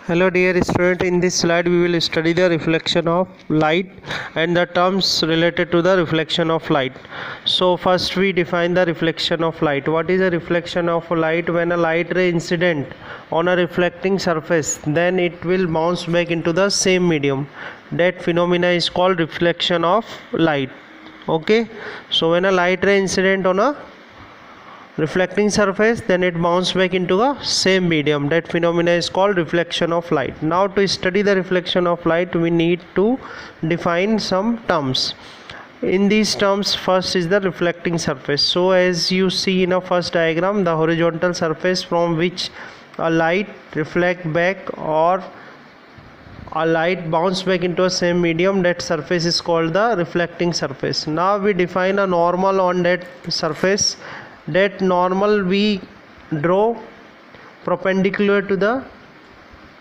Hello dear student, in this slide we will study the reflection of light and the terms related to the reflection of light. So first we define the reflection of light. What is a reflection of light? When a light ray incident on a reflecting surface, then it will bounce back into the same medium. That phenomena is called reflection of light. Okay, so when a light ray incident on a reflecting surface, then it bounces back into a same medium. That phenomena is called reflection of light. Now to study the reflection of light, we need to define some terms. In these terms, first is the reflecting surface. So as you see in a first diagram, the horizontal surface from which a light reflect back or a light bounce back into a same medium, that surface is called the reflecting surface. Now we define a normal on that surface. That normal we draw perpendicular to the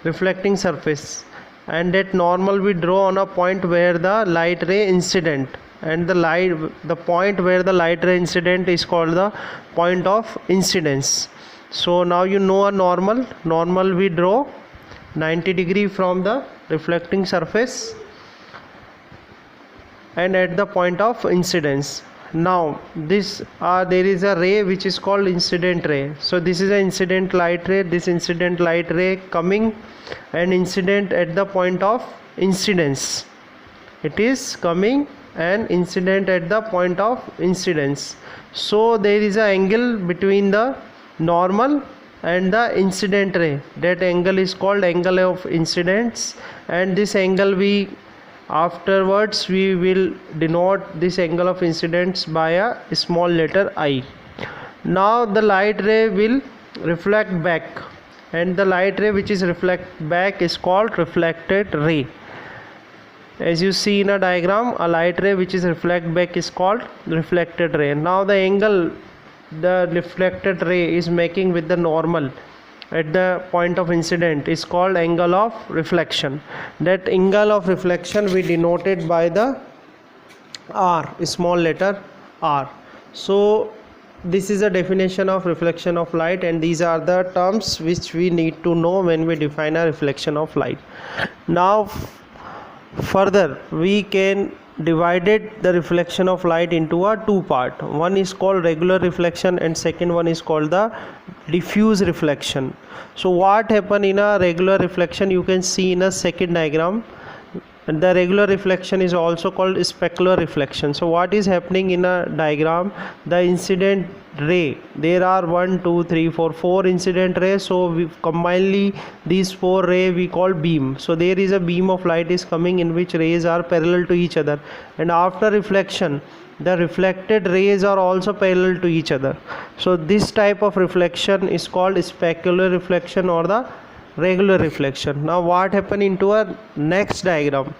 reflecting surface, and that normal we draw on a point where the light ray incident, and the point where the light ray incident is called the point of incidence. So now you know a normal we draw 90 degree from the reflecting surface and at the point of incidence. Now there is a ray which is called incident ray. So this is an incident light ray. This incident light ray coming and incident at the point of incidence. It is coming and incident at the point of incidence. So there is an angle between the normal and the incident ray. That angle is called angle of incidence, and this angle afterwards we will denote this angle of incidence by a small letter I. Now the light ray will reflect back, and the light ray which is reflect back is called reflected ray. As you see in a diagram, a light ray which is reflect back is called reflected ray. Now the angle the reflected ray is making with the normal at the point of incident is called angle of reflection. That angle of reflection we denoted by the R, small letter R. So this is a definition of reflection of light, and these are the terms which we need to know when we define a reflection of light. Now further we can divided the reflection of light into a two part. One is called regular reflection and second one is called the diffuse reflection. So what happen in a regular reflection, you can see in a second diagram. And the regular reflection is also called specular reflection. So what is happening in a diagram, the incident ray, there are 4 incident rays. So we combinedly these 4 rays we call beam. So there is a beam of light is coming in which rays are parallel to each other, and after reflection the reflected rays are also parallel to each other. So this type of reflection is called specular reflection or the regular reflection. Now what happened into a next diagram,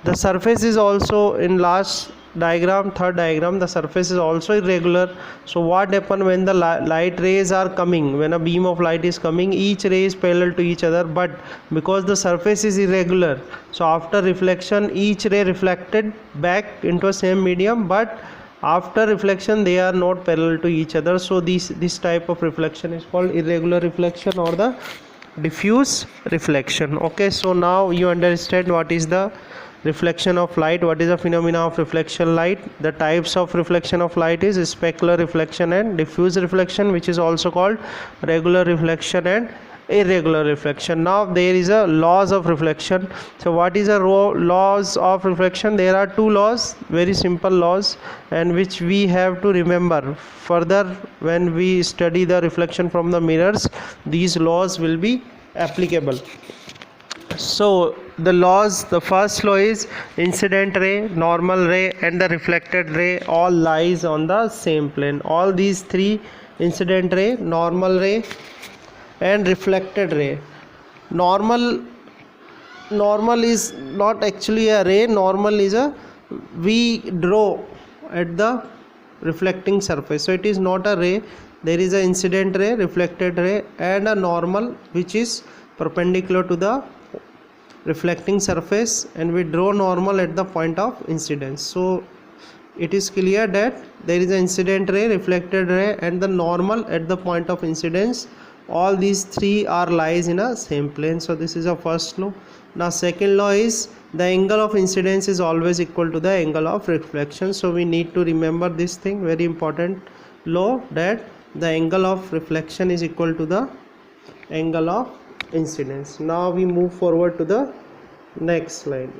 the surface is also in last diagram, third diagram, the surface is also irregular. So what happened when the light rays are coming, when a beam of light is coming, each ray is parallel to each other, but because the surface is irregular, so after reflection each ray reflected back into a same medium, but after reflection they are not parallel to each other. So this type of reflection is called irregular reflection or the diffuse reflection. Okay, so now you understand what is the reflection of light, what is the phenomena of reflection light. The types of reflection of light is specular reflection and diffuse reflection, which is also called regular reflection and irregular reflection. Now there is a laws of reflection. So what is a laws of reflection? There are two laws, very simple laws, and which we have to remember further when we study the reflection from the mirrors. These laws will be applicable. So the laws, the first law is incident ray, normal ray and the reflected ray all lies on the same plane. All these three, incident ray, normal ray and reflected ray. Normal is not actually a ray. Normal is we draw at the reflecting surface, so it is not a ray. There is an incident ray, reflected ray and a normal which is perpendicular to the reflecting surface, and we draw normal at the point of incidence. So it is clear that there is an incident ray, reflected ray and the normal at the point of incidence all these three are lies in a same plane. So this is a first law. Now second law is the angle of incidence is always equal to the angle of reflection. So we need to remember this thing, very important law, that the angle of reflection is equal to the angle of incidence. Now we move forward to the next slide.